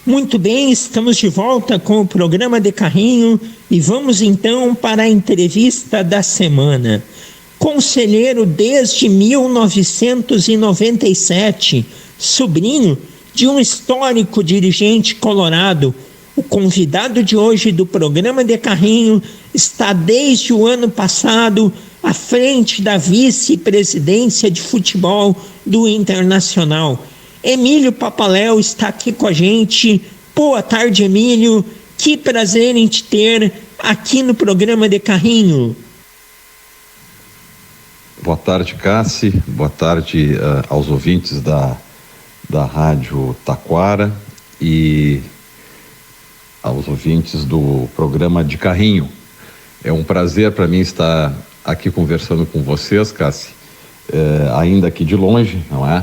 Muito bem, estamos de volta com o programa de Carrinho e vamos então para a entrevista da semana. Conselheiro desde 1997, sobrinho de um histórico dirigente colorado, o convidado de hoje do programa de Carrinho está desde o ano passado à frente da vice-presidência de futebol do Internacional. Emílio Papaléu está aqui com a gente. Boa tarde, Emílio. Que prazer em te ter aqui no programa de Carrinho. Boa tarde, Cassi. Boa tarde aos ouvintes da Rádio Taquara e aos ouvintes do programa de Carrinho. É um prazer para mim estar aqui conversando com vocês, Cassi, ainda aqui de longe, não é?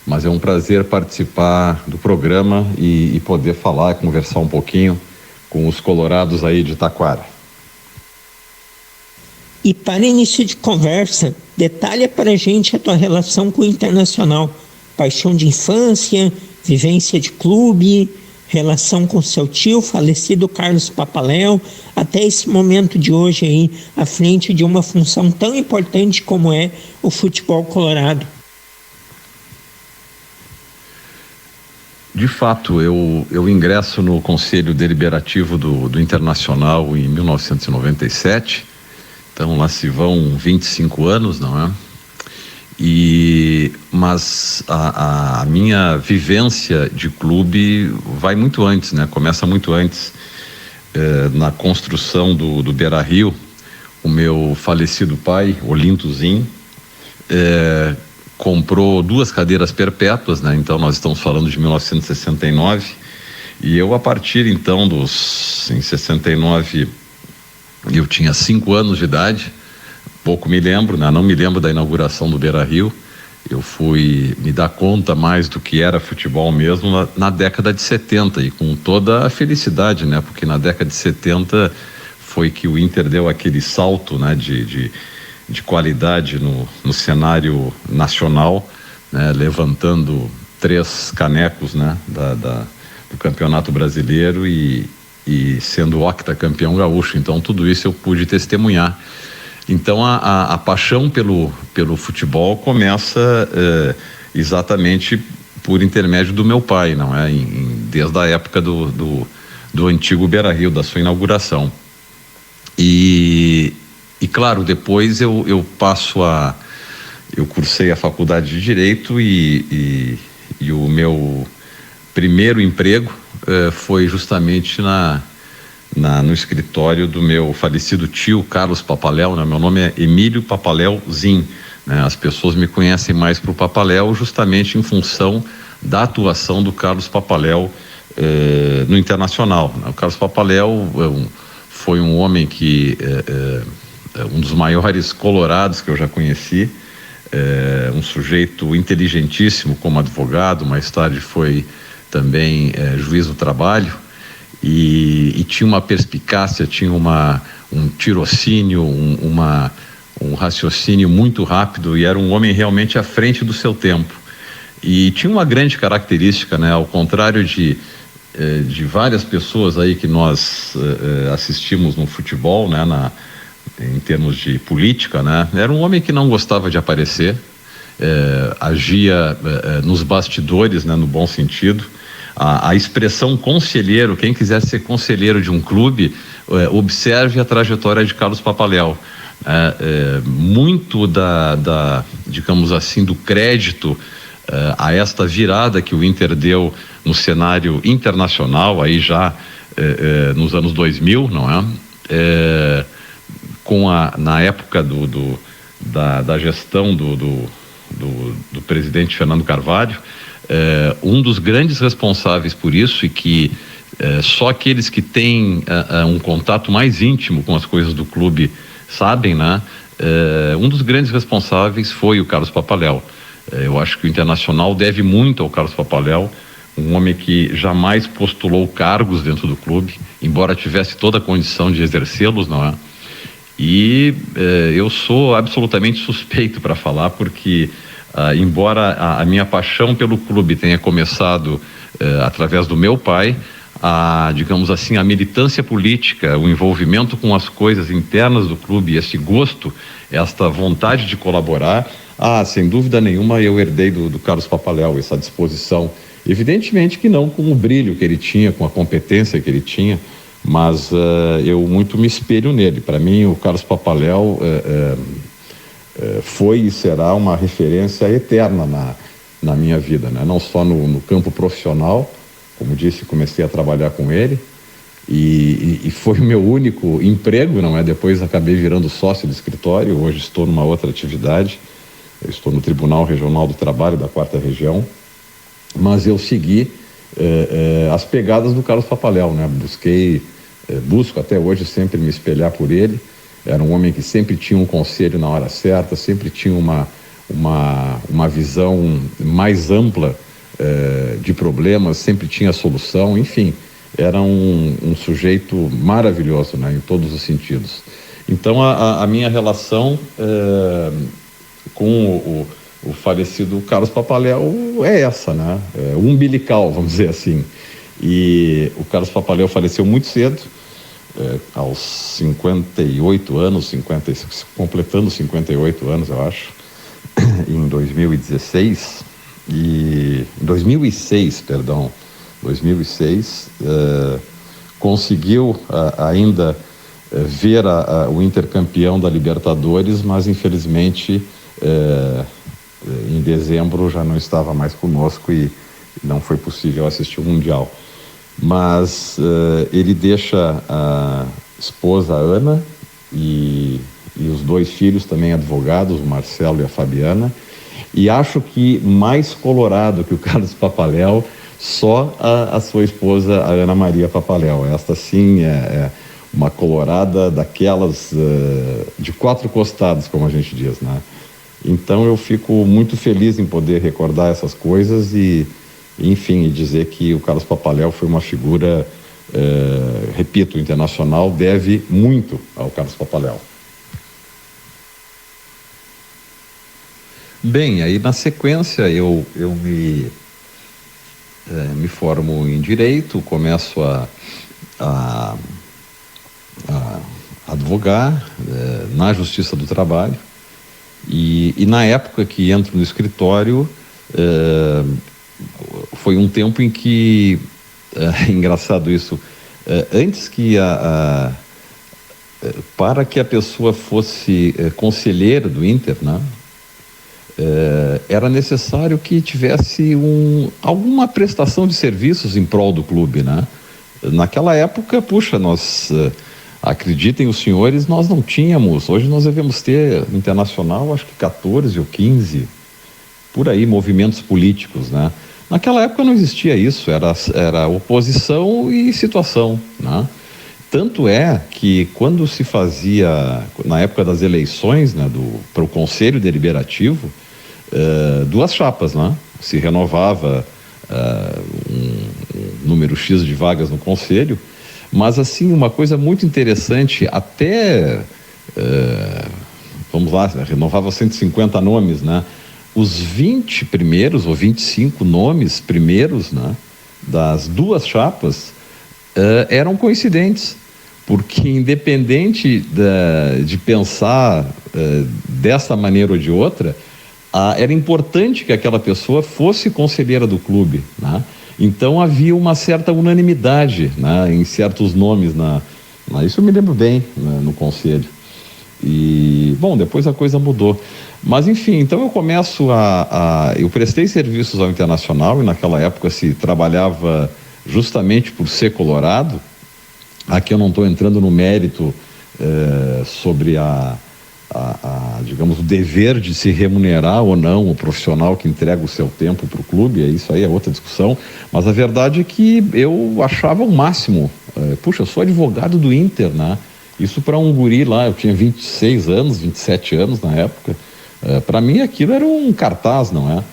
Mas é um prazer participar do programa e poder falar, conversar um pouquinho com os colorados aí de Taquara. E para início de conversa, detalha para a gente a tua relação com o Internacional. Paixão de infância, vivência de clube, relação com seu tio, falecido Carlos Papaléu, até esse momento de hoje aí, à frente de uma função tão importante como é o futebol colorado. De fato, eu ingresso no Conselho Deliberativo do Internacional em 1997, então lá se vão 25 anos, não é? Mas a minha vivência de clube vai muito antes, né? Começa muito antes, na construção do Beira-Rio. O meu falecido pai, Olinto Zin, comprou 2 cadeiras perpétuas, né? Então nós estamos falando de 1969, e eu, a partir então em 69, eu tinha 5 anos de idade, pouco me lembro, né? Não me lembro da inauguração do Beira-Rio. Eu fui me dar conta mais do que era futebol mesmo na década de 70, e com toda a felicidade, né? Porque na década de 70 foi que o Inter deu aquele salto, né? de qualidade no cenário nacional, né? Levantando 3 canecos, né? do Campeonato Brasileiro e sendo octacampeão gaúcho. Então tudo isso eu pude testemunhar. Então a paixão pelo futebol começa exatamente por intermédio do meu pai, não é? Desde a época do antigo Beira-Rio, da sua inauguração. E claro, depois eu cursei a faculdade de Direito e o meu primeiro emprego foi justamente no escritório do meu falecido tio Carlos Papaléu, né? Meu nome é Emílio Papaléu Zin, né? As pessoas me conhecem mais por Papaléu justamente em função da atuação do Carlos Papaléu no Internacional. O Carlos Papaléu foi um homem que um dos maiores colorados que eu já conheci, um sujeito inteligentíssimo como advogado, mais tarde foi também juiz do trabalho, e tinha uma perspicácia, tinha um tirocínio, um raciocínio muito rápido, e era um homem realmente à frente do seu tempo. E tinha uma grande característica, né? Ao contrário de várias pessoas aí que nós assistimos no futebol, né? Em termos de política, né? Era um homem que não gostava de aparecer, agia nos bastidores, né? No bom sentido. A expressão conselheiro, quem quiser ser conselheiro de um clube, observe a trajetória de Carlos Papaléu. Muito digamos assim, do crédito a esta virada que o Inter deu no cenário internacional, aí já nos anos 2000, não é? Na época da gestão do presidente Fernando Carvalho, um dos grandes responsáveis por isso, e que só aqueles que têm um contato mais íntimo com as coisas do clube sabem, né? Um dos grandes responsáveis foi o Carlos Papaléu. Eu acho que o Internacional deve muito ao Carlos Papaléu, um homem que jamais postulou cargos dentro do clube, embora tivesse toda a condição de exercê-los, não é? E eu sou absolutamente suspeito para falar, porque embora a minha paixão pelo clube tenha começado através do meu pai, digamos assim, a militância política, o envolvimento com as coisas internas do clube, esse gosto, esta vontade de colaborar, sem dúvida nenhuma eu herdei do Carlos Papaléu essa disposição. Evidentemente que não com o brilho que ele tinha, com a competência que ele tinha, mas eu muito me espelho nele. Para mim, o Carlos Papaléu foi e será uma referência eterna na minha vida, né? Não só no campo profissional, como disse, comecei a trabalhar com ele e foi o meu único emprego, não é? Depois acabei virando sócio do escritório, hoje estou numa outra atividade, eu estou no Tribunal Regional do Trabalho da 4ª Região, mas eu segui as pegadas do Carlos Papaléu, né? Busco até hoje sempre me espelhar por ele. Era um homem que sempre tinha um conselho na hora certa, sempre tinha uma visão mais ampla de problemas, sempre tinha solução, enfim, era um sujeito maravilhoso, né, em todos os sentidos. Então a minha relação com o falecido Carlos Papaléu é essa, né, umbilical, vamos dizer assim. E o Carlos Papaléu faleceu muito cedo, aos 58 anos, completando 58 anos, eu acho, em 2016, e 2006, conseguiu ainda ver o Inter campeão da Libertadores, mas infelizmente em dezembro já não estava mais conosco e não foi possível assistir o Mundial. Mas ele deixa a esposa, a Ana, e os 2 filhos também advogados, o Marcelo e a Fabiana, e acho que mais colorado que o Carlos Papaléu, só a sua esposa, a Ana Maria Papaléu. Esta sim é uma colorada daquelas de 4 costados, como a gente diz, né? Então eu fico muito feliz em poder recordar essas coisas e, enfim, dizer que o Carlos Papaléu foi uma figura, repito, o Internacional deve muito ao Carlos Papaléu. Bem, aí na sequência eu me formo em Direito, começo a advogar na Justiça do Trabalho e na época que entro no escritório foi um tempo em que, engraçado isso, antes que para que a pessoa fosse conselheira do Inter, né, era necessário que tivesse alguma prestação de serviços em prol do clube, né? Naquela época, puxa, nós, acreditem os senhores, nós não tínhamos, hoje nós devemos ter no Internacional, acho que 14 ou 15, por aí, movimentos políticos, né? Naquela época não existia isso, era oposição e situação, né? Tanto é que quando se fazia, na época das eleições, né, para o Conselho Deliberativo, 2 chapas, né? Se renovava um número X de vagas no Conselho, mas assim, uma coisa muito interessante, até, vamos lá, renovava 150 nomes, né? Os 20 primeiros, ou 25 nomes primeiros, né, das 2 chapas, eram coincidentes, porque independente de pensar dessa maneira ou de outra, era importante que aquela pessoa fosse conselheira do clube, né? Então havia uma certa unanimidade, né, em certos nomes, isso eu me lembro bem, né, no conselho. E, bom, depois a coisa mudou. Mas, enfim, então eu começo eu prestei serviços ao Internacional e naquela época se trabalhava justamente por ser colorado. Aqui eu não estou entrando no mérito sobre digamos, o dever de se remunerar ou não o profissional que entrega o seu tempo para o clube, isso aí é outra discussão, mas a verdade é que eu achava o máximo, puxa, eu sou advogado do Inter, né? Isso para um guri lá, eu tinha 26 anos, 27 anos na época, para mim aquilo era um cartaz, não é?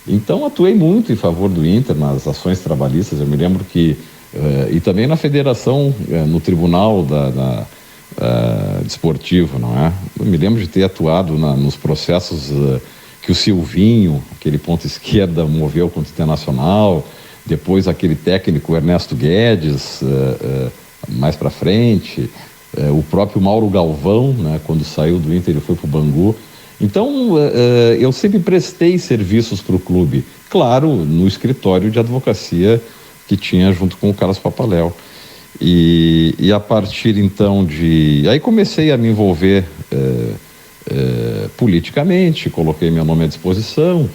Então atuei muito em favor do Inter nas ações trabalhistas, eu me lembro que, e também na federação, no tribunal desportivo, não é? Eu me lembro de ter atuado nos processos que o Silvinho, aquele ponta esquerda, moveu contra o Internacional, depois aquele técnico Ernesto Guedes, mais para frente, o próprio Mauro Galvão, né, quando saiu do Inter ele foi para o Bangu. Então, eu sempre prestei serviços para o clube, claro, no escritório de advocacia que tinha junto com o Carlos Papaléu. E a partir então aí comecei a me envolver politicamente, coloquei meu nome à disposição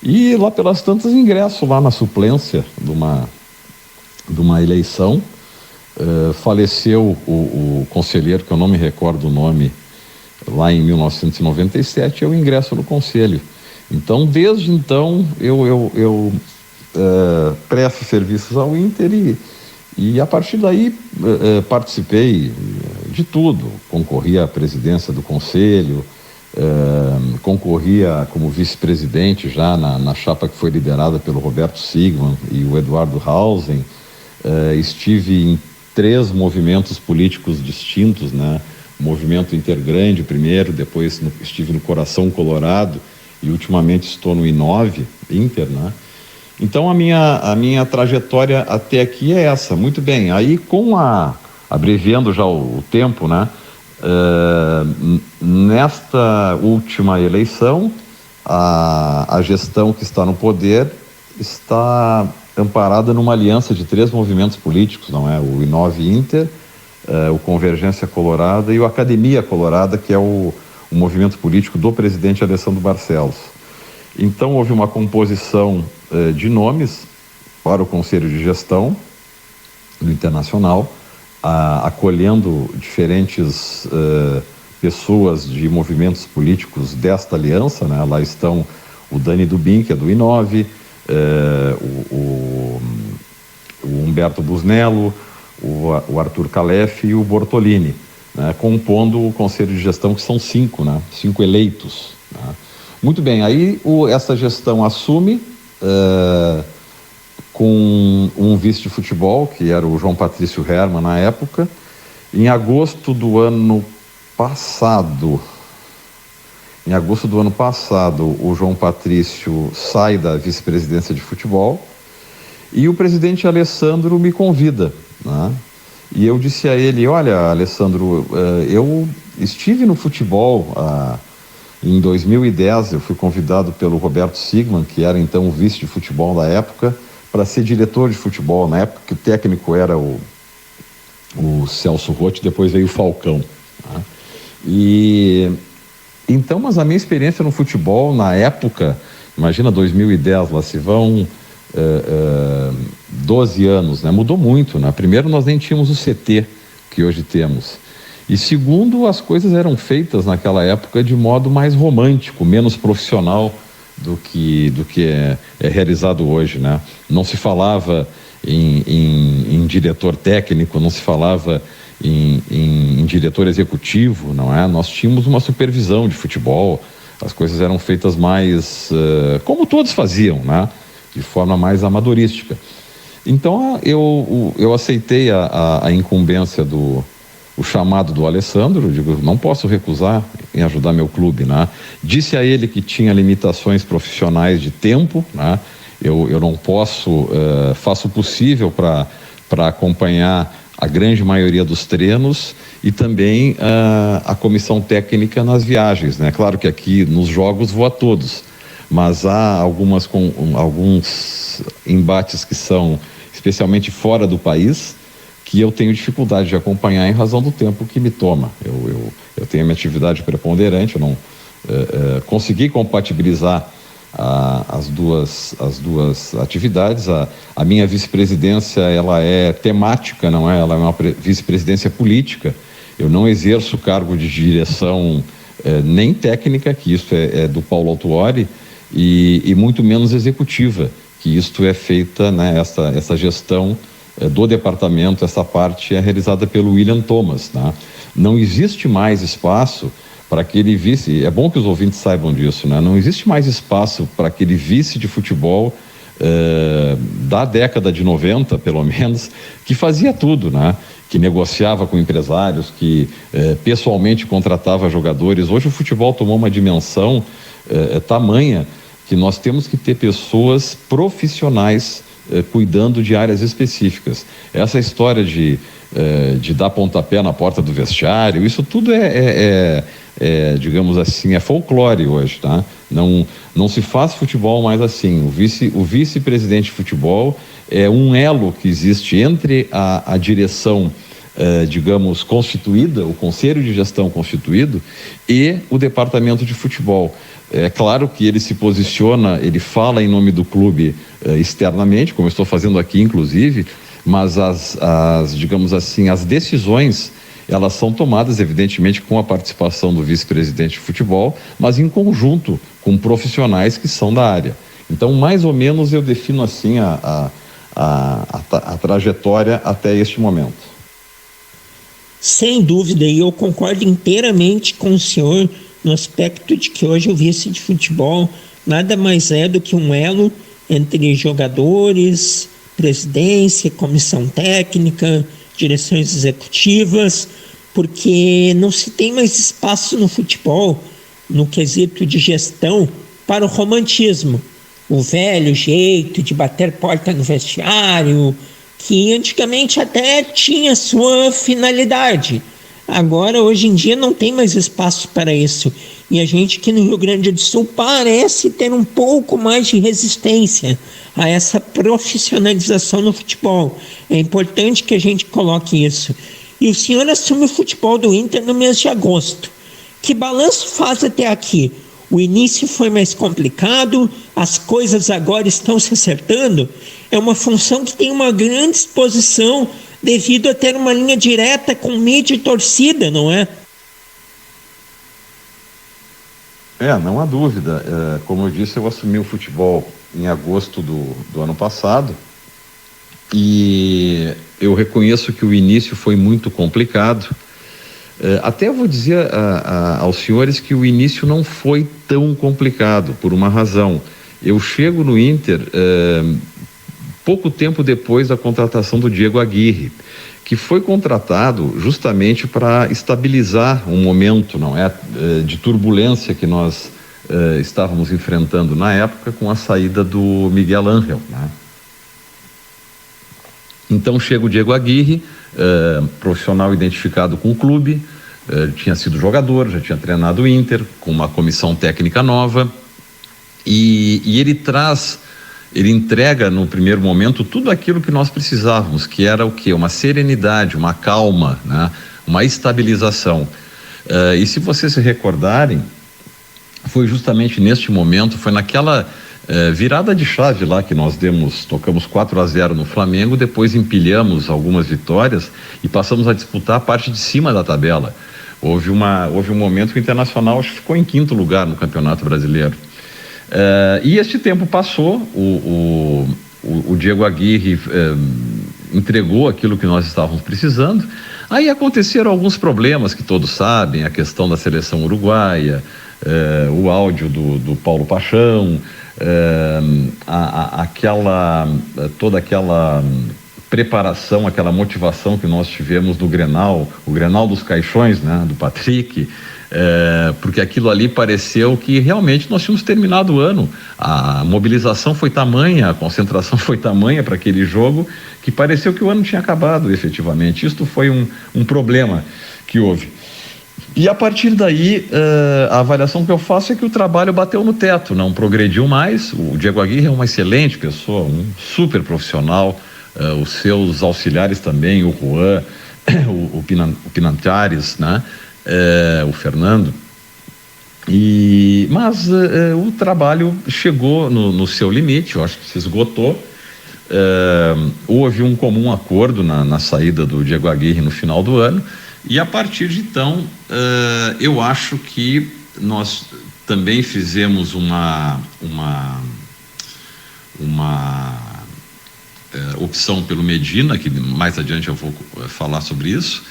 e lá pelas tantas ingresso lá na suplência de uma eleição. Faleceu o conselheiro, que eu não me recordo o nome, lá em 1997, eu ingresso no conselho. Então, desde então, eu presto serviços ao Inter e a partir daí participei de tudo. Concorri à presidência do conselho, concorria como vice-presidente já na chapa que foi liderada pelo Roberto Sigman e o Eduardo Hausen. Estive em 3 movimentos políticos distintos, né? O movimento Intergrande primeiro, depois estive no Coração Colorado e ultimamente estou no I9 Inter, né? Então a minha trajetória até aqui é essa. Muito bem, aí abreviando já o tempo, né? Nesta última eleição, a gestão que está no poder está amparada numa aliança de 3 movimentos políticos, não é? O I9 Inter, o Convergência Colorada e o Academia Colorada, que é o movimento político do presidente Alessandro Barcelos. Então houve uma composição de nomes para o Conselho de Gestão do Internacional, acolhendo diferentes pessoas de movimentos políticos desta aliança, né? Lá estão o Dani Dubin, que é do I9, o Humberto Busnello, o Arthur Calef e o Bortolini, né? Compondo o Conselho de Gestão, que são 5, né? 5 eleitos, né? Muito bem, aí essa gestão assume com um vice de futebol, que era o João Patrício Herman na época. Em agosto do ano passado, o João Patrício sai da vice-presidência de futebol e o presidente Alessandro me convida, né? E eu disse a ele: olha, Alessandro, eu estive no futebol em 2010, eu fui convidado pelo Roberto Sigman, que era então o vice de futebol da época, para ser diretor de futebol. Na época que o técnico era o Celso Rotti, depois veio o Falcão, né? E então, mas a minha experiência no futebol na época, imagina 2010, lá se vão 12 anos, né? Mudou muito, né? Primeiro, nós nem tínhamos o CT que hoje temos. E segundo, as coisas eram feitas naquela época de modo mais romântico, menos profissional do que é realizado hoje, né? Não se falava em diretor técnico, não se falava em diretor executivo, não é? Nós tínhamos uma supervisão de futebol, as coisas eram feitas mais, como todos faziam, né? De forma mais amadorística. Então eu aceitei a incumbência o chamado do Alessandro, digo, não posso recusar em ajudar meu clube, né? Disse a ele que tinha limitações profissionais de tempo, né? Eu não posso, faço o possível para acompanhar a grande maioria dos treinos e também a comissão técnica nas viagens, né? Claro que aqui nos jogos vou a todos, mas há alguns embates que são especialmente fora do país, que eu tenho dificuldade de acompanhar em razão do tempo que me toma. Eu tenho a minha atividade preponderante, eu não consegui compatibilizar as duas atividades. A minha vice-presidência, ela é temática, não é? Ela é uma vice-presidência política. Eu não exerço cargo de direção nem técnica, que isso é do Paulo Autuori, e muito menos executiva, que isto é feita, né, essa gestão do departamento, essa parte é realizada pelo William Thomas, né? Não existe mais espaço para aquele vice, é bom que os ouvintes saibam disso, né? Não existe mais espaço para aquele vice de futebol da década de 90, pelo menos, que fazia tudo, né? Que negociava com empresários, que pessoalmente contratava jogadores. Hoje o futebol tomou uma dimensão tamanha que nós temos que ter pessoas profissionais cuidando de áreas específicas. Essa história de dar pontapé na porta do vestiário, isso tudo digamos assim, é folclore hoje, tá? Não se faz futebol mais assim. O vice-presidente de futebol é um elo que existe entre a direção, digamos, constituída, o conselho de gestão constituído, e o departamento de futebol. É claro que ele se posiciona, ele fala em nome do clube externamente, como eu estou fazendo aqui, inclusive, mas digamos assim, as decisões, elas são tomadas, evidentemente, com a participação do vice-presidente de futebol, mas em conjunto com profissionais que são da área. Então, mais ou menos, eu defino assim a trajetória até este momento. Sem dúvida, e eu concordo inteiramente com o senhor no aspecto de que hoje o vice de futebol nada mais é do que um elo entre jogadores, presidência, comissão técnica, direções executivas, porque não se tem mais espaço no futebol, no quesito de gestão, para o romantismo. O velho jeito de bater porta no vestiário, que antigamente até tinha sua finalidade. Agora, hoje em dia, não tem mais espaço para isso. E a gente aqui no Rio Grande do Sul parece ter um pouco mais de resistência a essa profissionalização no futebol. É importante que a gente coloque isso. E o senhor assume o futebol do Inter no mês de agosto. Que balanço faz até aqui? O início foi mais complicado, as coisas agora estão se acertando. É uma função que tem uma grande exposição devido a ter uma linha direta com mídia e torcida, não é? Não há dúvida. Como eu disse, eu assumi o futebol em agosto do ano passado e eu reconheço que o início foi muito complicado. Até eu vou dizer aos senhores que o início não foi tão complicado, por uma razão. Eu chego no Inter pouco tempo depois da contratação do Diego Aguirre, que foi contratado justamente para estabilizar um momento, de turbulência que nós estávamos enfrentando na época com a saída do Miguel Ángel, né? Então chega o Diego Aguirre, profissional identificado com o clube, tinha sido jogador, já tinha treinado o Inter, com uma comissão técnica nova, e ele entrega no primeiro momento tudo aquilo que nós precisávamos, que era o quê? Uma serenidade, uma calma, né? Uma estabilização. E se vocês se recordarem, foi justamente neste momento, foi naquela virada de chave lá que nós tocamos 4-0 no Flamengo, depois empilhamos algumas vitórias e passamos a disputar a parte de cima da tabela. Houve um momento que o Internacional acho que ficou em 5º lugar no Campeonato Brasileiro. E este tempo passou, o Diego Aguirre entregou aquilo que nós estávamos precisando. Aí aconteceram alguns problemas que todos sabem, a questão da seleção uruguaia, o áudio do Paulo Paixão, toda aquela preparação, aquela motivação que nós tivemos no Grenal, o Grenal dos Caixões, né, do Patrick, porque aquilo ali pareceu que realmente nós tínhamos terminado o ano. A mobilização foi tamanha, a concentração foi tamanha para aquele jogo, que pareceu que o ano tinha acabado efetivamente. Isto foi um problema que houve. E a partir daí, a avaliação que eu faço é que o trabalho bateu no teto, não progrediu mais. O Diego Aguirre é uma excelente pessoa, um super profissional, os seus auxiliares também, o Juan, o Pinantares, né? O Fernando. Mas o trabalho chegou no seu limite, eu acho que se esgotou. Houve um comum acordo na saída do Diego Aguirre no final do ano. E a partir de então, eu acho que nós também fizemos uma opção pelo Medina, que mais adiante eu vou falar sobre isso,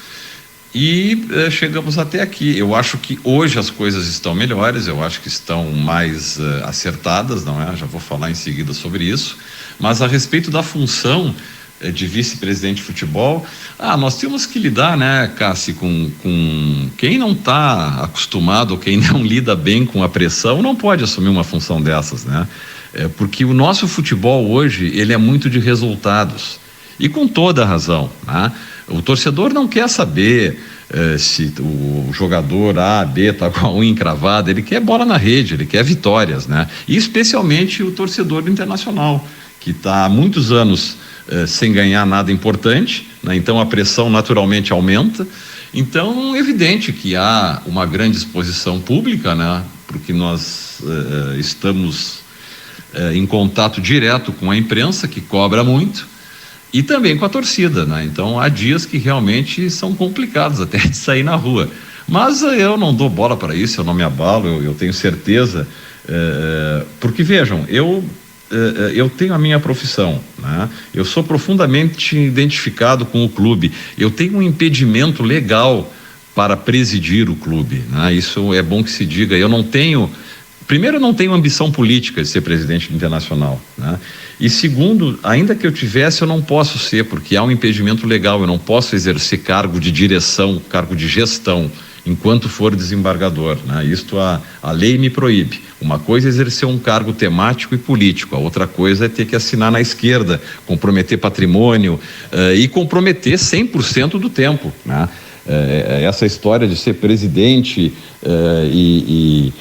e chegamos até aqui. Eu acho que hoje as coisas estão melhores, eu acho que estão mais acertadas, não é? Já vou falar em seguida sobre isso, mas a respeito da função de vice-presidente de futebol, nós temos que lidar, né, Cassi, com quem não está acostumado, ou quem não lida bem com a pressão, não pode assumir uma função dessas, né? porque o nosso futebol hoje, ele é muito de resultados, e com toda a razão, né? O torcedor não quer saber se o jogador A, B está com a unha encravada, ele quer bola na rede, ele quer vitórias, né? E especialmente o torcedor do Internacional, que está há muitos anos sem ganhar nada importante, né? Então a pressão naturalmente aumenta. Então, é evidente que há uma grande exposição pública, né? Porque nós estamos em contato direto com a imprensa, que cobra muito, e também com a torcida, né? Então há dias que realmente são complicados até de sair na rua, mas eu não dou bola para isso, eu não me abalo, eu tenho certeza, porque vejam, eu tenho a minha profissão, né? Eu sou profundamente identificado com o clube, eu tenho um impedimento legal para presidir o clube, né? Isso é bom que se diga. Primeiro, eu não tenho ambição política de ser presidente do Internacional, né? E segundo, ainda que eu tivesse, eu não posso ser, porque há um impedimento legal, eu não posso exercer cargo de direção, cargo de gestão, enquanto for desembargador, né? Isto a lei me proíbe. Uma coisa é exercer um cargo temático e político, a outra coisa é ter que assinar na esquerda, comprometer patrimônio e comprometer 100% do tempo, né? Essa história de ser presidente e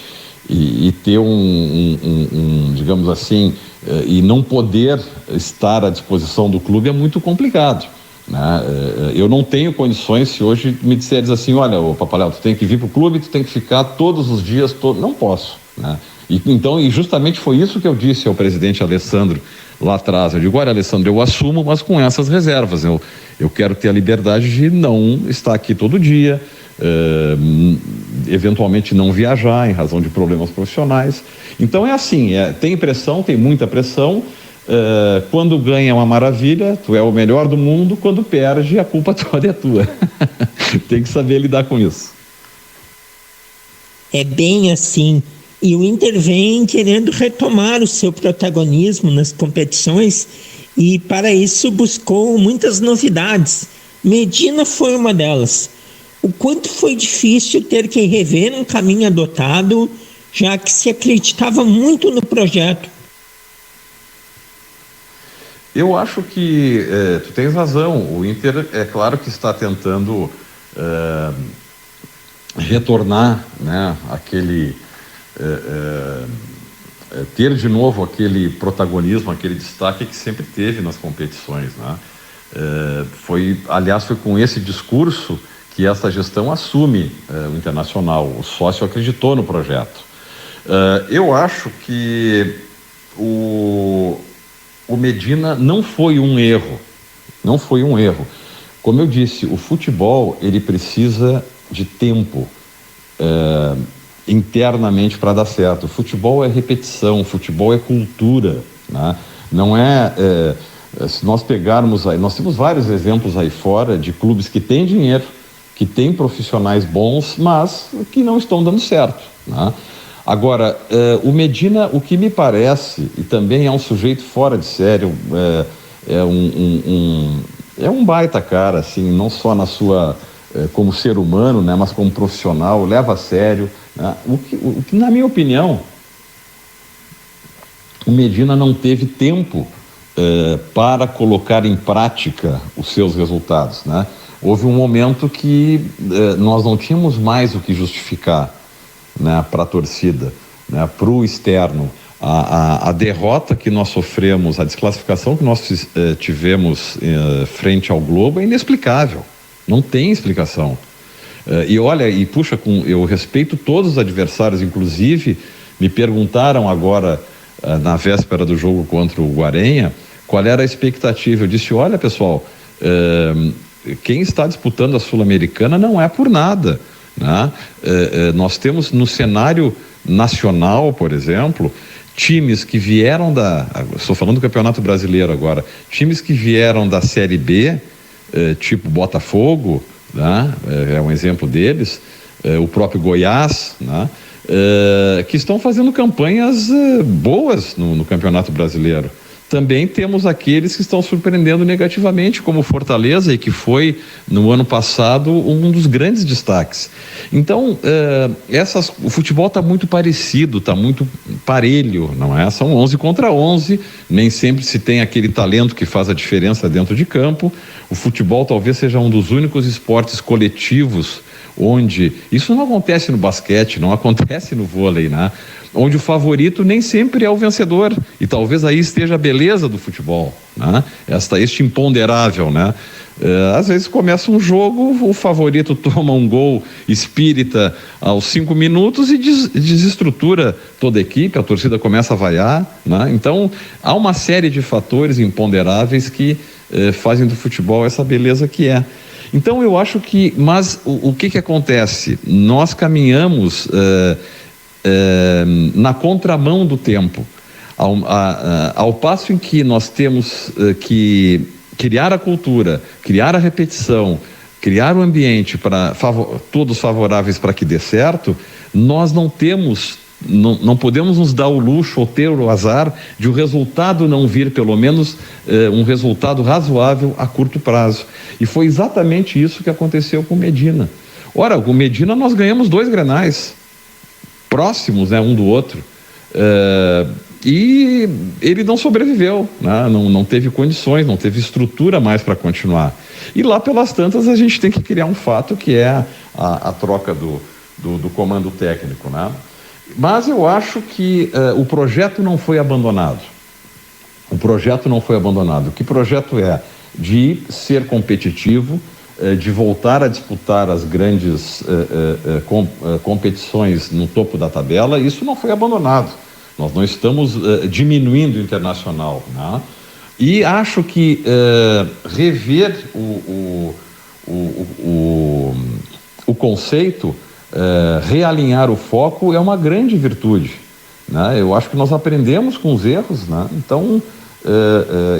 ter digamos assim, e não poder estar à disposição do clube é muito complicado, né? Eu não tenho condições, se hoje me disseres assim, olha, ô Papaléu, tu tem que vir para o clube, tu tem que ficar todos os dias, não posso, né? E justamente foi isso que eu disse ao presidente Alessandro lá atrás. Eu digo, olha, Alessandro, eu assumo, mas com essas reservas. Eu quero ter a liberdade de não estar aqui todo dia, eventualmente não viajar em razão de problemas profissionais. Então é assim, tem pressão, tem muita pressão. Quando ganha é uma maravilha, tu é o melhor do mundo. Quando perde, a culpa toda é tua. Tem que saber lidar com isso. É bem assim. E o Inter vem querendo retomar o seu protagonismo nas competições e para isso buscou muitas novidades. Medina foi uma delas. O quanto foi difícil ter que rever um caminho adotado, já que se acreditava muito no projeto. Eu acho que tu tens razão. O Inter, é claro que está tentando retornar, né, ter de novo aquele protagonismo, aquele destaque que sempre teve nas competições, né? Aliás, foi com esse discurso que essa gestão assume o Internacional. O sócio acreditou no projeto. Eu acho que o Medina não foi um erro. Não foi um erro. Como eu disse, o futebol, ele precisa de tempo internamente para dar certo. O futebol é repetição, o futebol é cultura, né? Não se nós pegarmos aí, nós temos vários exemplos aí fora de clubes que têm dinheiro, que têm profissionais bons, mas que não estão dando certo, né? Agora, o Medina, o que me parece, e também é um sujeito fora de sério, é um baita cara, assim, não só na sua como ser humano, né, mas como profissional, leva a sério, né? O que, na minha opinião, o Medina não teve tempo para colocar em prática os seus resultados, né? Houve um momento que nós não tínhamos mais o que justificar, né, para a torcida, né, para o externo. A derrota que nós sofremos, a desclassificação que nós tivemos frente ao Globo é inexplicável, não tem explicação. E olha, eu respeito todos os adversários, inclusive me perguntaram agora, na véspera do jogo contra o Guarenha, qual era a expectativa. Eu disse, olha pessoal, quem está disputando a Sul-Americana não é por nada, né? Nós temos no cenário nacional, por exemplo, times que vieram estou falando do Campeonato Brasileiro agora, times que vieram da Série B, tipo Botafogo, né? É um exemplo deles, o próprio Goiás, né? Que estão fazendo campanhas boas no Campeonato Brasileiro. também temos aqueles que estão surpreendendo negativamente, como o Fortaleza, e que foi, no ano passado, um dos grandes destaques. Então, o futebol está muito parecido, está muito parelho, não é? São 11 contra 11, nem sempre se tem aquele talento que faz a diferença dentro de campo. O futebol talvez seja um dos únicos esportes coletivos onde, isso não acontece no basquete, não acontece no vôlei, né? Onde o favorito nem sempre é o vencedor, e talvez aí esteja a beleza do futebol, né? Este imponderável, né? Às vezes começa um jogo, o favorito toma um gol espírita aos 5 minutos e desestrutura toda a equipe, a torcida começa a vaiar, né? Então há uma série de fatores imponderáveis que fazem do futebol essa beleza que é. Então eu acho que, mas o que acontece? Nós caminhamos na contramão do tempo, ao passo em que nós temos que criar a cultura, criar a repetição, criar o ambiente para todos favoráveis para que dê certo. Nós não podemos nos dar o luxo ou ter o azar de o resultado não vir, pelo menos um resultado razoável a curto prazo. E foi exatamente isso que aconteceu com o Medina. Ora, com o Medina nós ganhamos 2 Grenais próximos, né, um do outro, e ele não sobreviveu, né? Não teve condições, não teve estrutura mais para continuar. E lá pelas tantas a gente tem que criar um fato que é a troca do comando técnico, né? Mas eu acho que o projeto não foi abandonado. O projeto não foi abandonado. Que projeto é? De ser competitivo, de voltar a disputar as grandes competições no topo da tabela. Isso não foi abandonado. Nós não estamos diminuindo o internacional, né? E acho que rever o conceito, realinhar o foco é uma grande virtude, né? Eu acho que nós aprendemos com os erros, né? Então,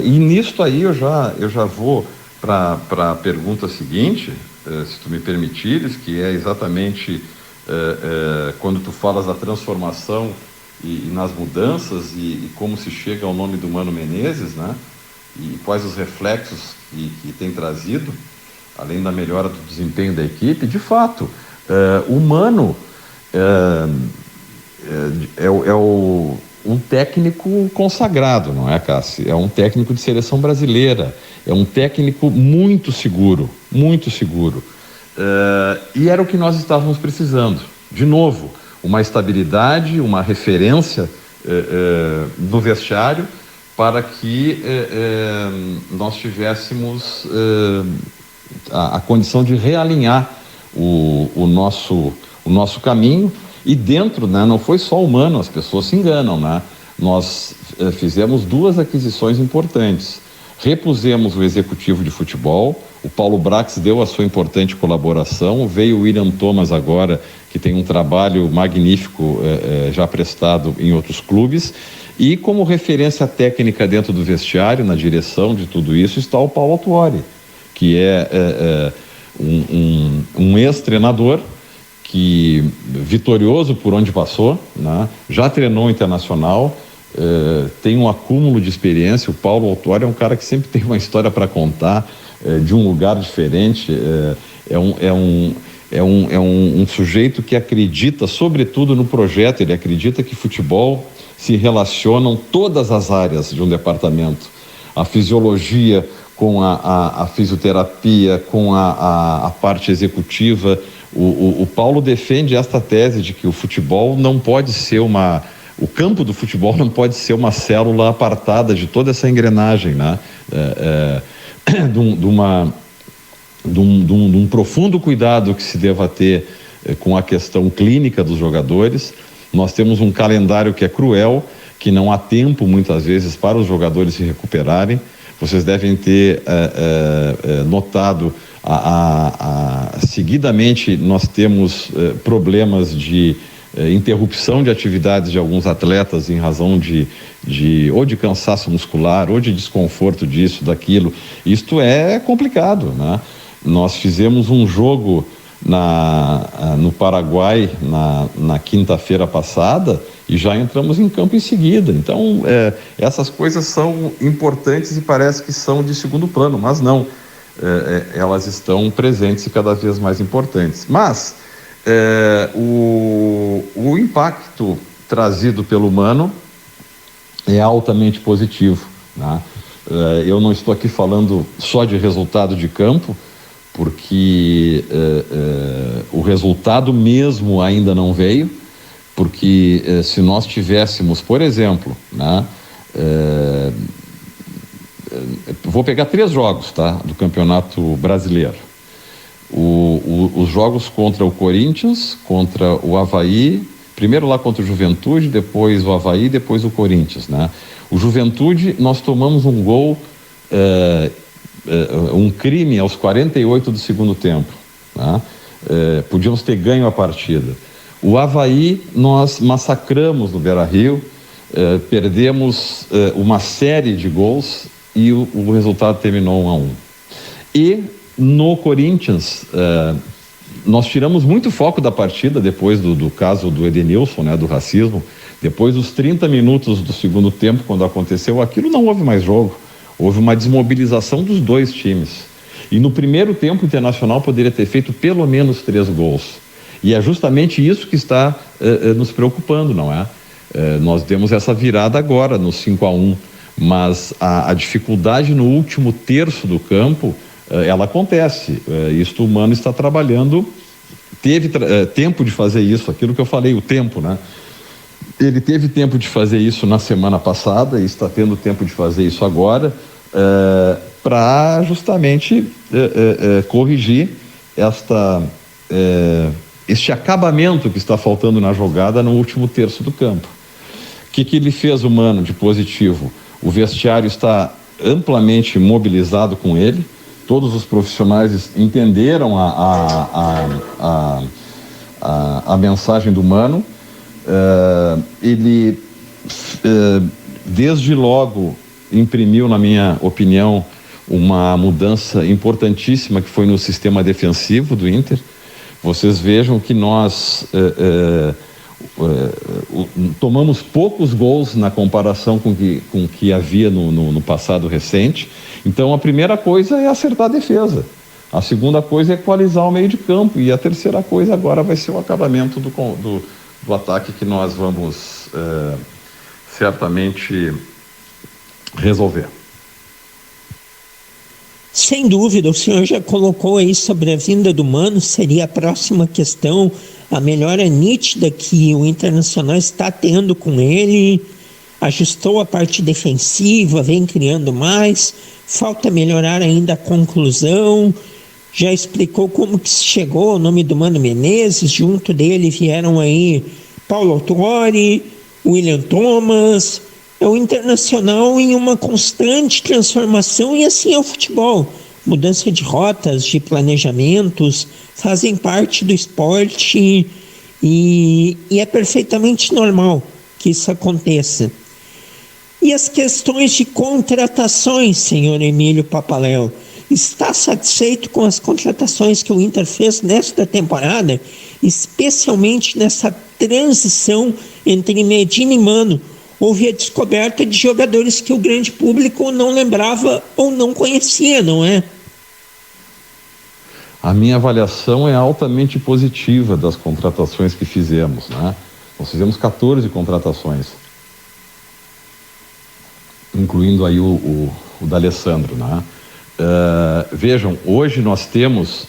e nisto aí eu já vou para a pergunta seguinte, se tu me permitires, que é exatamente quando tu falas da transformação e nas mudanças e como se chega ao nome do Mano Menezes, né? E quais os reflexos que tem trazido, além da melhora do desempenho da equipe. De fato, o Mano um técnico consagrado, não é, Cássio? É um técnico de seleção brasileira, é um técnico muito seguro, e era o que nós estávamos precisando. De novo, uma estabilidade, uma referência no vestiário, para que nós tivéssemos a condição de realinhar o nosso caminho. E dentro, né, não foi só humano, as pessoas se enganam, né? Nós fizemos 2 aquisições importantes. Repusemos o executivo de futebol, o Paulo Brax deu a sua importante colaboração, veio o William Thomas agora, que tem um trabalho magnífico já prestado em outros clubes, e como referência técnica dentro do vestiário, na direção de tudo isso, está o Paulo Autuori, que é um ex-treinador, que vitorioso por onde passou, né? Já treinou internacional, tem um acúmulo de experiência. O Paulo Autuori é um cara que sempre tem uma história para contar, de um lugar diferente, é um sujeito que acredita sobretudo no projeto. Ele acredita que futebol se relacionam todas as áreas de um departamento, a fisiologia com a fisioterapia, com a parte executiva. O Paulo defende esta tese de que o futebol não pode ser o campo do futebol não pode ser uma célula apartada de toda essa engrenagem, né? De um profundo cuidado que se deva ter com a questão clínica dos jogadores. Nós temos um calendário que é cruel, que não há tempo muitas vezes para os jogadores se recuperarem. Vocês devem ter notado, seguidamente nós temos problemas de interrupção de atividades de alguns atletas em razão ou de cansaço muscular, ou de desconforto disso, daquilo. Isto é complicado, né? Nós fizemos um jogo no Paraguai na quinta-feira passada e já entramos em campo em seguida. Então, essas coisas são importantes e parece que são de segundo plano, mas não. Elas estão presentes e cada vez mais importantes. Mas o impacto trazido pelo Mano é altamente positivo, né? Eu não estou aqui falando só de resultado de campo, porque o resultado mesmo ainda não veio, porque se nós tivéssemos, por exemplo, né, vou pegar 3 jogos, tá, do Campeonato Brasileiro. Os jogos contra o Corinthians, contra o Avaí, primeiro lá contra o Juventude, depois o Avaí, depois o Corinthians, né? O Juventude, nós tomamos um gol, um crime aos 48 do segundo tempo, né? Podíamos ter ganho a partida. O Avaí, nós massacramos no Beira-Rio, perdemos uma série de gols e o resultado terminou 1-1. E no Corinthians, nós tiramos muito foco da partida depois do caso do Edenilson, né, do racismo. Depois dos 30 minutos do segundo tempo, quando aconteceu aquilo, não houve mais jogo. Houve uma desmobilização dos 2 times. E no primeiro tempo, o Internacional poderia ter feito pelo menos 3 gols. E é justamente isso que está nos preocupando, não é? Nós demos essa virada agora, no 5-1. Mas a dificuldade no último terço do campo, ela acontece. Isto o Mano está trabalhando, teve tempo de fazer isso, aquilo que eu falei, o tempo, né? Ele teve tempo de fazer isso na semana passada e está tendo tempo de fazer isso agora, para justamente corrigir este acabamento que está faltando na jogada no último terço do campo. O que ele fez, o Mano, de positivo? O vestiário está amplamente mobilizado com ele, todos os profissionais entenderam a mensagem do Mano. Ele desde logo imprimiu, na minha opinião, uma mudança importantíssima que foi no sistema defensivo do Inter. Vocês vejam que nós tomamos poucos gols na comparação com o que havia no passado recente. Então a primeira coisa é acertar a defesa, a segunda coisa é equalizar o meio de campo e a terceira coisa agora vai ser o acabamento do ataque, que nós vamos certamente resolver. Sem dúvida, o senhor já colocou aí sobre a vinda do Mano, seria a próxima questão, a melhora nítida que o Internacional está tendo com ele, ajustou a parte defensiva, vem criando mais, falta melhorar ainda a conclusão, já explicou como que chegou o nome do Mano Menezes, junto dele vieram aí Paulo Autuori, William Thomas. É o Internacional em uma constante transformação e assim é o futebol. Mudança de rotas, de planejamentos, fazem parte do esporte e é perfeitamente normal que isso aconteça. E as questões de contratações, senhor Emílio Papaléu? Está satisfeito com as contratações que o Inter fez nesta temporada, especialmente nessa transição entre Medina e Mano? Houve a descoberta de jogadores que o grande público não lembrava ou não conhecia, não é? A minha avaliação é altamente positiva das contratações que fizemos, né? Nós fizemos 14 contratações, incluindo aí o D'Alessandro, né? Vejam, hoje nós temos,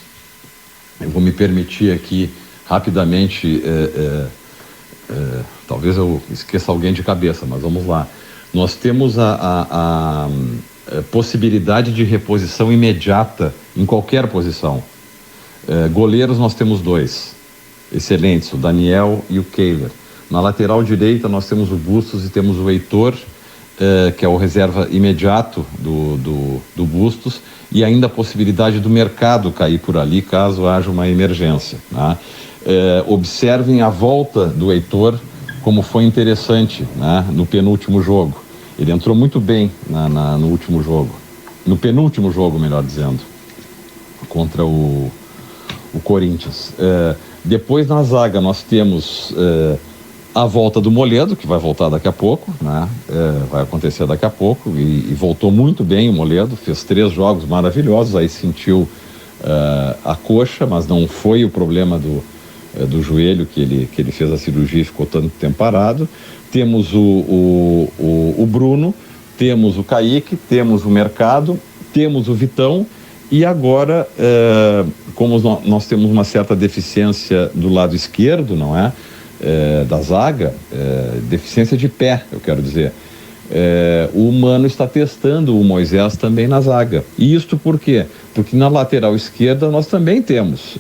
eu vou me permitir aqui rapidamente, talvez eu esqueça alguém de cabeça, mas vamos lá. Nós temos a possibilidade de reposição imediata em qualquer posição. Goleiros nós temos 2 excelentes, o Daniel e o Kehler. Na lateral direita nós temos o Bustos e temos o Heitor, que é o reserva imediato do Bustos, e ainda a possibilidade do mercado cair por ali caso haja uma emergência, né? Observem a volta do Heitor, como foi interessante, né, no penúltimo jogo. Ele entrou muito bem no último jogo, no penúltimo jogo, melhor dizendo, contra o o Corinthians. Depois na zaga nós temos a volta do Moledo, que vai voltar daqui a pouco, né? Vai acontecer daqui a pouco, e voltou muito bem o Moledo, fez 3 jogos maravilhosos, aí sentiu a coxa, mas não foi o problema do joelho que ele fez a cirurgia e ficou tanto tempo parado. Temos o Bruno, temos o Kaique, temos o Mercado, temos o Vitão, e agora, como nós temos uma certa deficiência do lado esquerdo, não é? Da zaga, deficiência de pé, eu quero dizer. O Mano está testando o Moisés também na zaga. E isto por quê? Porque na lateral esquerda nós também temos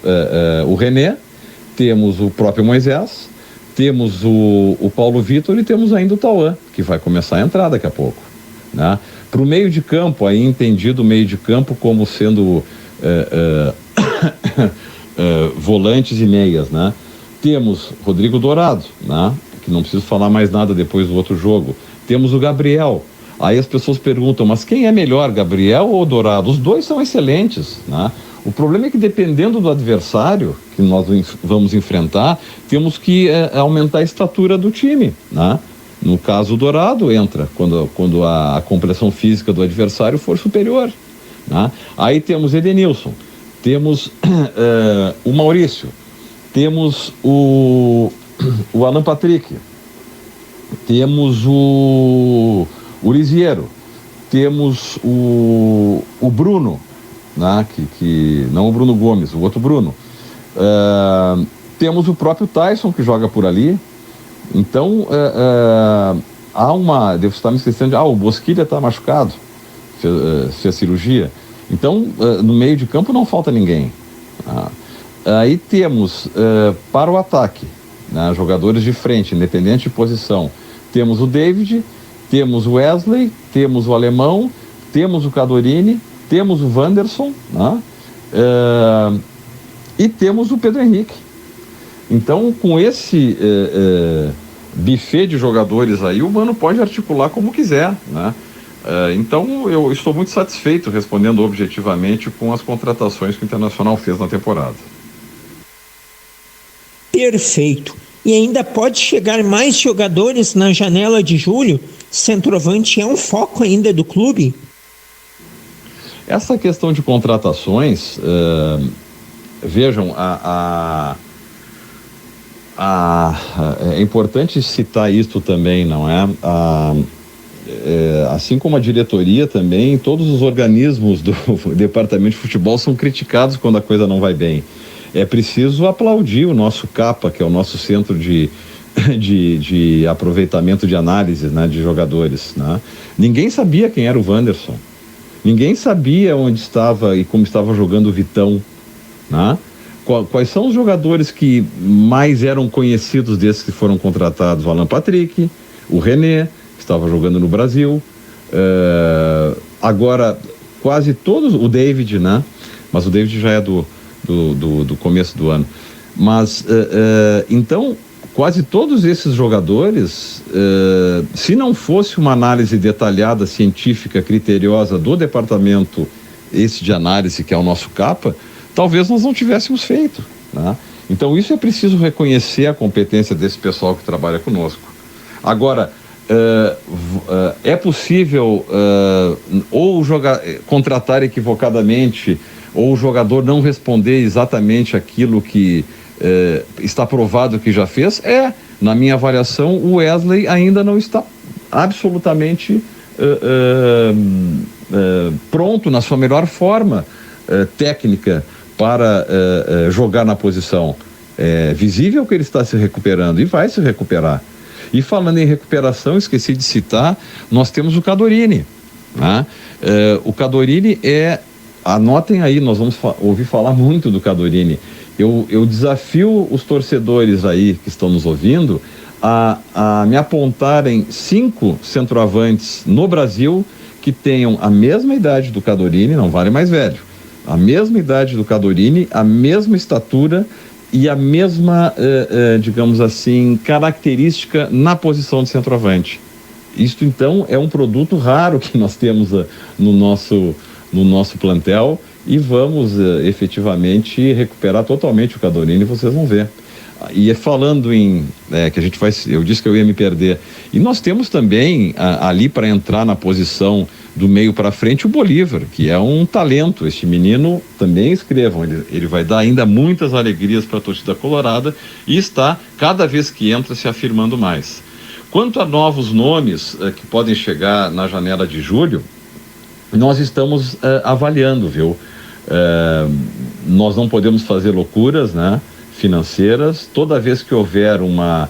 o René, temos o próprio Moisés, temos o Paulo Vitor e temos ainda o Tauan, que vai começar a entrar daqui a pouco, né? Para o meio de campo, aí entendido o meio de campo como sendo volantes e meias, né? Temos Rodrigo Dourado, né? Que não preciso falar mais nada depois do outro jogo. Temos o Gabriel. Aí as pessoas perguntam, mas quem é melhor, Gabriel ou Dourado? Os dois são excelentes, né? O problema é que dependendo do adversário que nós vamos enfrentar, temos que aumentar a estatura do time, né? No caso, o Dourado entra quando a compressão física do adversário for superior, né? Aí temos Edenilson, temos o Maurício, temos o Alan Patrick, temos o Lisiero, temos o Bruno, né? Que não o Bruno Gomes, o outro Bruno. Temos o próprio Tyson, que joga por ali. Então, devo estar me esquecendo o Bosquilha está machucado, fez cirurgia. Então, no meio de campo não falta ninguém. Aí temos, para o ataque, né, jogadores de frente, independente de posição, temos o David, temos o Wesley, temos o Alemão, temos o Cadorini, temos o Wanderson, né, e temos o Pedro Henrique. Então, com esse buffet de jogadores aí, o Mano pode articular como quiser, né? Então, eu estou muito satisfeito, respondendo objetivamente, com as contratações que o Internacional fez na temporada. Perfeito. E ainda pode chegar mais jogadores na janela de julho? Centroavante é um foco ainda do clube? Essa questão de contratações, vejam, é importante citar isto também, não é? Assim como a diretoria também, todos os organismos do departamento de futebol são criticados quando a coisa não vai bem. É preciso aplaudir o nosso CAPA, que é o nosso centro de aproveitamento de análise, né, de jogadores, né? Ninguém sabia quem era o Wanderson, ninguém sabia onde estava e como estava jogando o Vitão, né? Quais são os jogadores que mais eram conhecidos desses que foram contratados? O Alan Patrick, o René, que estava jogando no Brasil, agora quase todos, o David, né? Mas o David já é do começo do ano. Mas, então, quase todos esses jogadores, se não fosse uma análise detalhada, científica, criteriosa do departamento esse de análise, que é o nosso CAPA, talvez nós não tivéssemos feito, né? Então, isso é preciso reconhecer a competência desse pessoal que trabalha conosco. Agora, é possível ou contratar equivocadamente, ou o jogador não responder exatamente aquilo que está provado que já fez? Na minha avaliação, o Wesley ainda não está absolutamente pronto, na sua melhor forma técnica para jogar na posição. É visível que ele está se recuperando e vai se recuperar. E falando em recuperação, esqueci de citar, nós temos o Cadorini, né? O Cadorini anotem aí, nós vamos ouvir falar muito do Cadorini. Eu desafio os torcedores aí que estão nos ouvindo a me apontarem 5 centroavantes no Brasil que tenham a mesma idade do Cadorini, não vale mais velho, a mesma idade do Cadorini, a mesma estatura e a mesma, digamos assim, característica na posição de centroavante. Isto, então, é um produto raro que nós temos no nosso plantel e vamos efetivamente recuperar totalmente o Cadorini, vocês vão ver. E falando em que a gente vai, eu disse que eu ia me perder, e nós temos também ali para entrar na posição do meio para frente o Bolívar, que é um talento. Este menino, também escrevam, ele vai dar ainda muitas alegrias para a torcida colorada e está cada vez que entra se afirmando mais. Quanto a novos nomes que podem chegar na janela de julho, nós estamos avaliando, viu? Nós não podemos fazer loucuras, né, financeiras. Toda vez que houver uma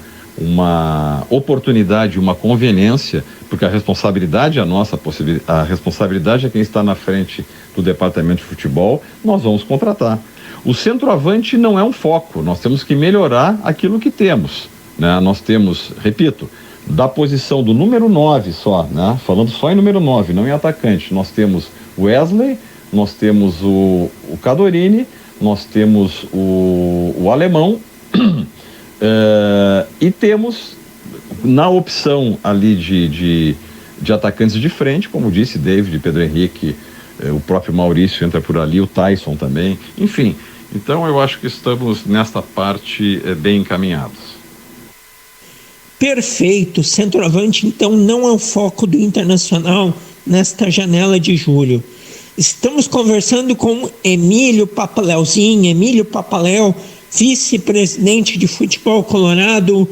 oportunidade, uma conveniência, porque a responsabilidade é nossa, a responsabilidade é quem está na frente do departamento de futebol, nós vamos contratar. O centroavante não é um foco, nós temos que melhorar aquilo que temos, né? Nós temos, repito, da posição do número 9 só, né? Falando só em número 9, não em atacante, nós temos Wesley, nós temos o Cadorini, nós temos o alemão, e temos na opção ali de atacantes de frente, como disse David, Pedro Henrique, o próprio Maurício entra por ali, o Tyson também, enfim. Então eu acho que estamos nesta parte bem encaminhados. Perfeito, centroavante então não é o foco do Internacional nesta janela de julho. Estamos conversando com Emílio Papaleuzinho, Emílio Papaléu, vice-presidente de futebol colorado.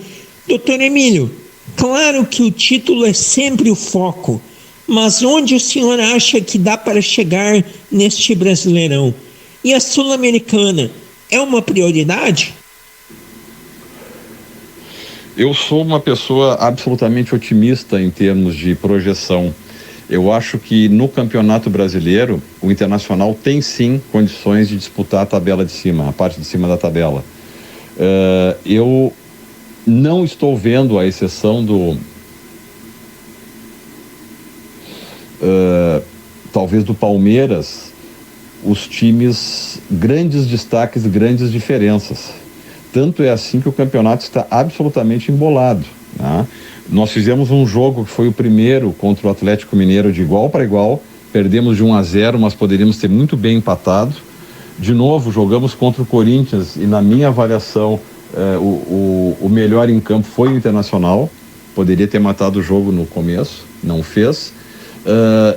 Doutor Emílio, claro que o título é sempre o foco, mas onde o senhor acha que dá para chegar neste Brasileirão? E a Sul-Americana é uma prioridade? Eu sou uma pessoa absolutamente otimista em termos de projeção. Eu acho que no Campeonato Brasileiro, o Internacional tem sim condições de disputar a tabela de cima, a parte de cima da tabela. Eu não estou vendo, à exceção talvez do Palmeiras, os times grandes destaques, grandes diferenças. Tanto é assim que o campeonato está absolutamente embolado, né? Nós fizemos um jogo que foi o primeiro contra o Atlético Mineiro de igual para igual, perdemos de 1-0, mas poderíamos ter muito bem empatado. De novo, jogamos contra o Corinthians e, na minha avaliação, o melhor em campo foi o Internacional. Poderia ter matado o jogo no começo, não fez.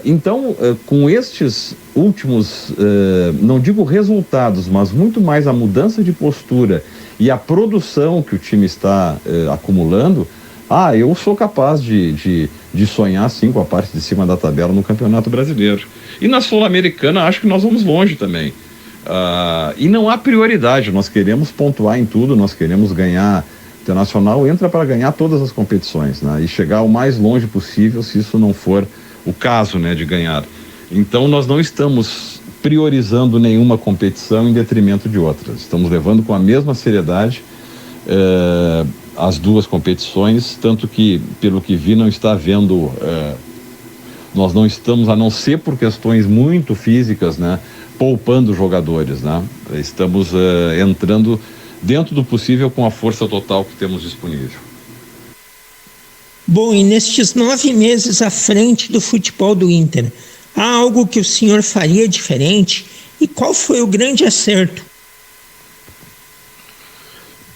Então, com estes últimos, não digo resultados, mas muito mais a mudança de postura e a produção que o time está acumulando, eu sou capaz de sonhar sim com a parte de cima da tabela no Campeonato Brasileiro. E na Sul-Americana acho que nós vamos longe também. E não há prioridade, nós queremos pontuar em tudo, nós queremos ganhar. O Internacional entra para ganhar todas as competições, né? E chegar o mais longe possível, se isso não for o caso, né, de ganhar. Então nós não estamos priorizando nenhuma competição em detrimento de outras. Estamos levando com a mesma seriedade as duas competições, tanto que, pelo que vi, não está havendo, nós não estamos, a não ser por questões muito físicas, né, poupando jogadores, né? Estamos entrando dentro do possível com a força total que temos disponível. Bom, e nestes 9 meses à frente do futebol do Inter, há algo que o senhor faria diferente? E qual foi o grande acerto?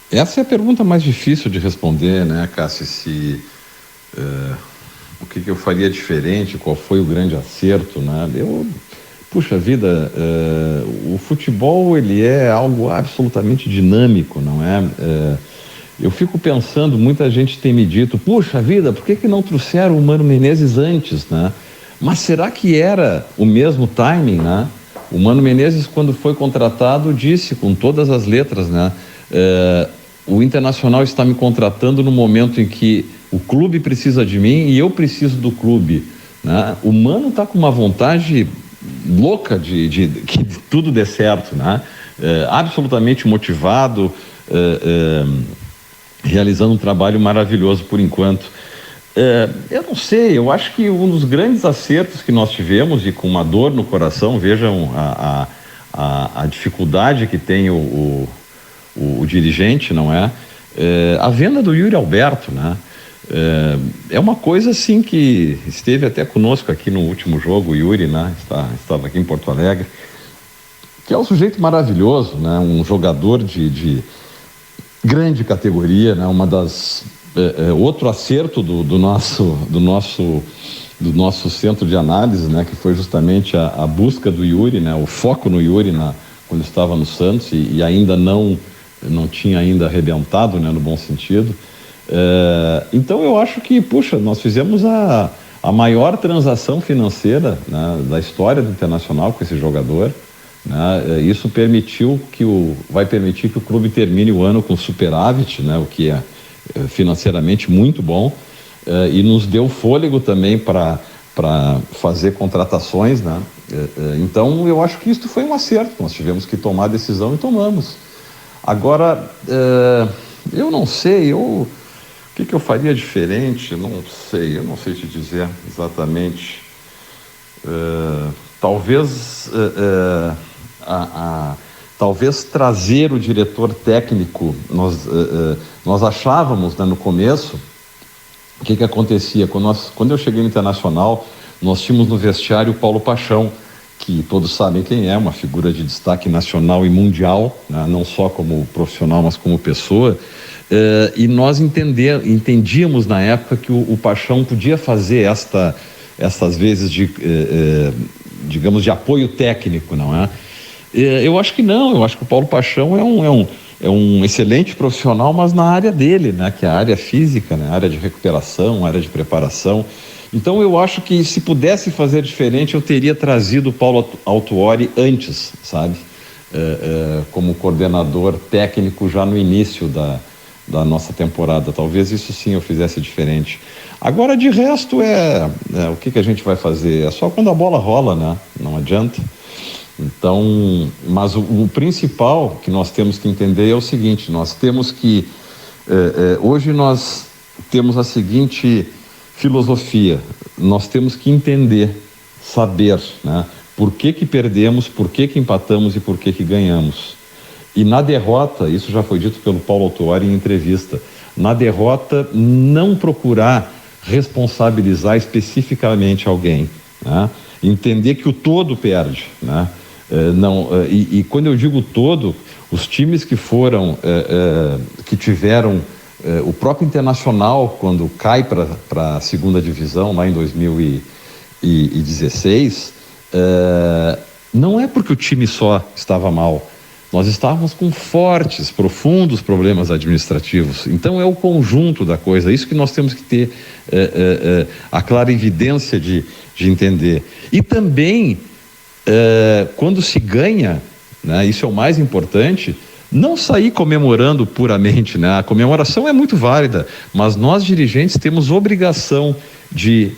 Essa é a pergunta mais difícil de responder, né, Cássio? O que eu faria diferente, qual foi o grande acerto, né? Puxa vida, o futebol, ele é algo absolutamente dinâmico, não é? Eu fico pensando, muita gente tem me dito, puxa vida, por que não trouxeram o Mano Menezes antes, né? Mas será que era o mesmo timing, né? O Mano Menezes, quando foi contratado, disse com todas as letras, né? O Internacional está me contratando no momento em que o clube precisa de mim e eu preciso do clube, né? O Mano está com uma vontade louca de que tudo dê certo, né? Absolutamente motivado, realizando um trabalho maravilhoso por enquanto. Eu não sei, eu acho que um dos grandes acertos que nós tivemos, e com uma dor no coração, vejam a dificuldade que tem o dirigente, não é? A venda do Yuri Alberto, né? É uma coisa assim que esteve até conosco aqui no último jogo, o Yuri, né? Estava aqui em Porto Alegre. que é um sujeito maravilhoso, né? Um jogador de grande categoria, né? Outro acerto do nosso centro de análise, né? Que foi justamente a busca do Yuri, né? O foco no Yuri quando estava no Santos e ainda não tinha ainda arrebentado, né? No bom sentido. Então eu acho que, puxa, nós fizemos a maior transação financeira, né, da história do Internacional com esse jogador, né? Isso vai permitir que o clube termine o ano com superávit, né, o que é financeiramente muito bom, e nos deu fôlego também para fazer contratações, né? Então eu acho que isso foi um acerto. Nós tivemos que tomar a decisão e tomamos. Agora, eu não sei, o que eu faria diferente? Eu não sei te dizer exatamente. Talvez trazer o diretor técnico. Nós achávamos, né, no começo, o que acontecia? Quando eu cheguei no Internacional, nós tínhamos no vestiário o Paulo Paixão, que todos sabem quem é, uma figura de destaque nacional e mundial, né, não só como profissional, mas como pessoa. E nós entendíamos na época que o Paixão podia fazer estas vezes digamos, de apoio técnico, não é? Eu acho que não, eu acho que o Paulo Paixão é um excelente profissional, mas na área dele, né, que é a área física, né, a área de recuperação, a área de preparação. Então eu acho que se pudesse fazer diferente, eu teria trazido o Paulo Autuori antes, sabe? Como coordenador técnico já no início da nossa temporada. Talvez isso sim eu fizesse diferente. Agora, de resto, o que a gente vai fazer? É só quando a bola rola, né? Não adianta. Então, mas o principal que nós temos que entender é o seguinte: nós temos que... hoje nós temos a seguinte filosofia: nós temos que entender, saber, né? Por que perdemos, por que empatamos e por que ganhamos. E na derrota, isso já foi dito pelo Paulo Autuori em entrevista, na derrota não procurar responsabilizar especificamente alguém, né? Entender que o todo perde, né? E quando eu digo todo, os times que que tiveram o próprio Internacional, quando cai para a segunda divisão lá em 2016, não é porque o time só estava mal. Nós estávamos com fortes, profundos problemas administrativos. Então é o conjunto da coisa, isso que nós temos que ter a clarividência de entender. E também, quando se ganha, né, isso é o mais importante, não sair comemorando puramente, né? A comemoração é muito válida, mas nós dirigentes temos obrigação de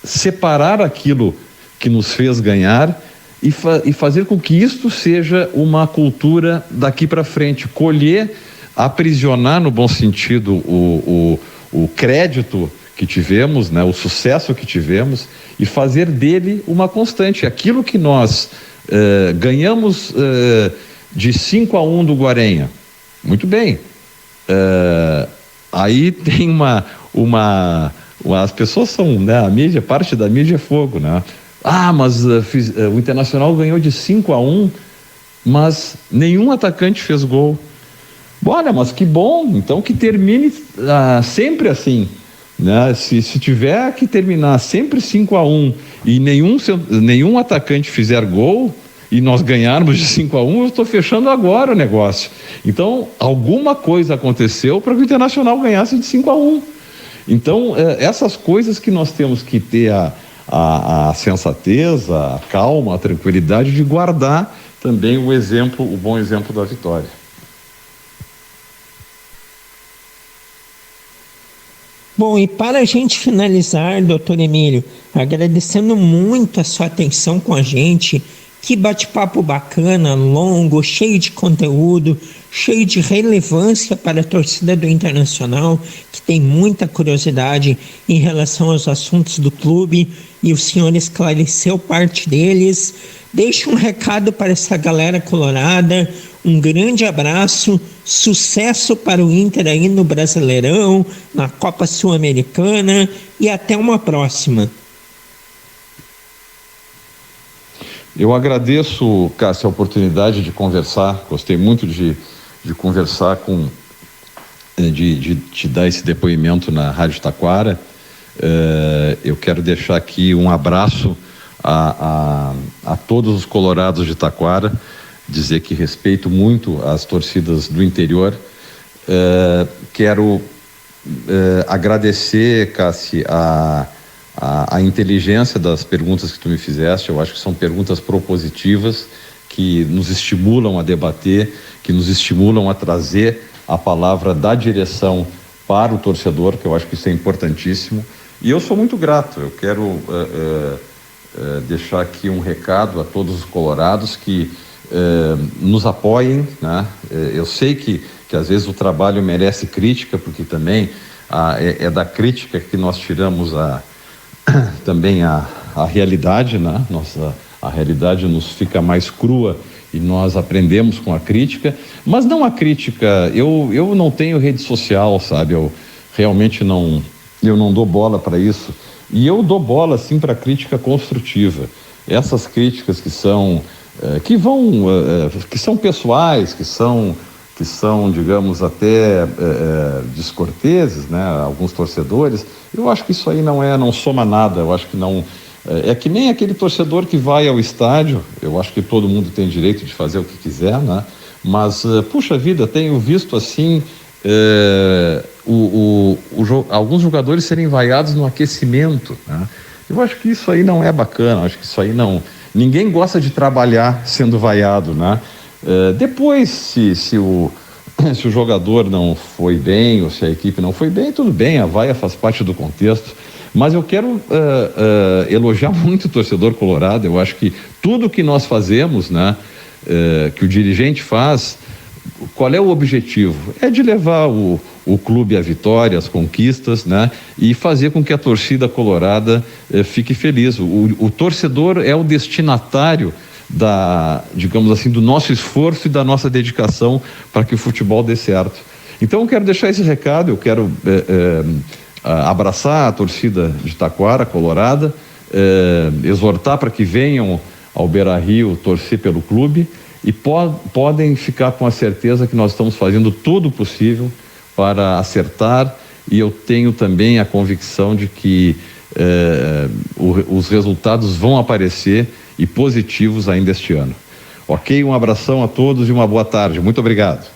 separar aquilo que nos fez ganhar e fazer com que isto seja uma cultura daqui para frente, colher, aprisionar no bom sentido o crédito que tivemos, né, o sucesso que tivemos, e fazer dele uma constante. Aquilo que nós ganhamos de 5-1 do Guarenha, muito bem, aí tem as pessoas são, né, a mídia, parte da mídia é fogo, né? Mas o Internacional ganhou de 5-1, mas nenhum atacante fez gol. Olha, mas que bom, então que termine sempre assim, né? Se tiver que terminar sempre 5-1 e nenhum atacante fizer gol e nós ganharmos de 5-1, eu estou fechando agora o negócio. Então, alguma coisa aconteceu para que o Internacional ganhasse de 5-1. Então, essas coisas que nós temos que ter a sensatez, a calma, a tranquilidade de guardar também o bom exemplo da vitória. Bom, e para a gente finalizar, doutor Emílio, agradecendo muito a sua atenção com a gente, que bate-papo bacana, longo, cheio de conteúdo, cheio de relevância para a torcida do Internacional, que tem muita curiosidade em relação aos assuntos do clube, e o senhor esclareceu parte deles. Deixe um recado para essa galera colorada, um grande abraço, sucesso para o Inter aí no Brasileirão, na Copa Sul-Americana, e até uma próxima. Eu agradeço, Cássio, a oportunidade de conversar. Gostei muito de conversar de te dar esse depoimento na Rádio Taquara. Eu quero deixar aqui um abraço a todos os colorados de Taquara, dizer que respeito muito as torcidas do interior. Quero agradecer, Cássio, a inteligência das perguntas que tu me fizeste. Eu acho que são perguntas propositivas, que nos estimulam a debater, que nos estimulam a trazer a palavra da direção para o torcedor, que eu acho que isso é importantíssimo. E eu sou muito grato. Eu quero deixar aqui um recado a todos os colorados que nos apoiem, né? Eu sei que às vezes o trabalho merece crítica, porque também é da crítica que nós tiramos também a realidade, né? A realidade nos fica mais crua e nós aprendemos com a crítica, mas não a crítica. Eu não tenho rede social, sabe? Eu realmente não dou bola para isso, e eu dou bola sim para crítica construtiva. Essas críticas que são pessoais, que são, digamos, até descorteses, né? Alguns torcedores, eu acho que isso aí não soma nada. Eu acho que não é que nem aquele torcedor que vai ao estádio. Eu acho que todo mundo tem direito de fazer o que quiser, né? Mas puxa vida, tenho visto assim alguns jogadores serem vaiados no aquecimento, né? Eu acho que isso aí não é bacana. Eu acho que isso aí ninguém gosta de trabalhar sendo vaiado, né? Depois, se o jogador não foi bem, ou se a equipe não foi bem, tudo bem, a vaia faz parte do contexto. Mas eu quero elogiar muito o torcedor colorado. Eu acho que tudo que nós fazemos, né, que o dirigente faz, qual é o objetivo? É de levar o clube à vitória, às conquistas, né, e fazer com que a torcida colorada fique feliz. O torcedor é o destinatário digamos assim, do nosso esforço e da nossa dedicação para que o futebol dê certo. Então eu quero deixar esse recado. Eu quero abraçar a torcida de Taquara, colorada, exortar para que venham ao Beira-Rio torcer pelo clube, e podem ficar com a certeza que nós estamos fazendo tudo o possível para acertar, e eu tenho também a convicção de que os resultados vão aparecer, e positivos ainda este ano. Ok? Um abração a todos e uma boa tarde. Muito obrigado.